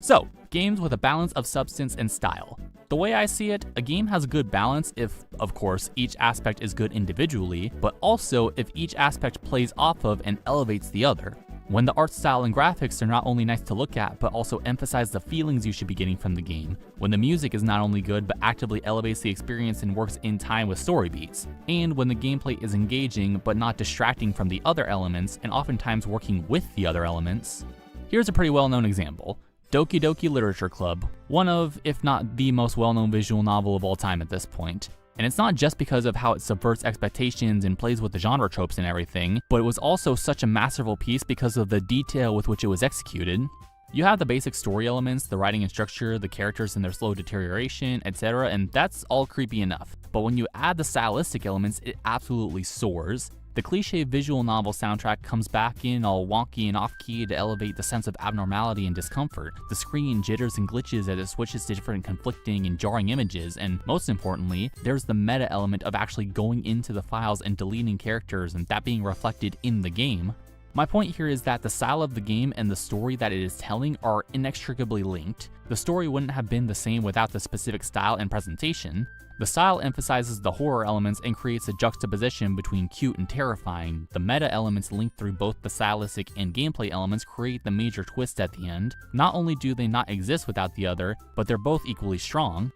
So, games with a balance of substance and style. The way I see it, a game has a good balance if, of course, each aspect is good individually, but also if each aspect plays off of and elevates the other. When the art style and graphics are not only nice to look at, but also emphasize the feelings you should be getting from the game. When the music is not only good, but actively elevates the experience and works in time with story beats. And when the gameplay is engaging, but not distracting from the other elements, and oftentimes working with the other elements. Here's a pretty well-known example. Doki Doki Literature Club, one of, if not the most well-known visual novel of all time at this point. And it's not just because of how it subverts expectations and plays with the genre tropes and everything, but it was also such a masterful piece because of the detail with which it was executed. You have the basic story elements, the writing and structure, the characters and their slow deterioration, etc., and that's all creepy enough. But when you add the stylistic elements, it absolutely soars. The cliche visual novel soundtrack comes back in all wonky and off-key to elevate the sense of abnormality and discomfort. The screen jitters and glitches as it switches to different conflicting and jarring images, and most importantly, there's the meta element of actually going into the files and deleting characters and that being reflected in the game. My point here is that the style of the game and the story that it is telling are inextricably linked. The story wouldn't have been the same without the specific style and presentation. The style emphasizes the horror elements and creates a juxtaposition between cute and terrifying. The meta elements linked through both the stylistic and gameplay elements create the major twist at the end. Not only do they not exist without the other, but they're both equally strong.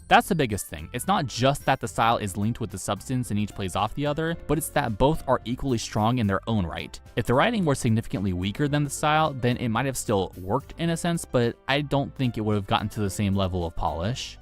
That's the biggest thing. It's not just that the style is linked with the substance and each plays off the other, but it's that both are equally strong in their own right. If the writing were significantly weaker than the style, then it might have still worked in a sense, but I don't think it would have gotten to the same level of polish.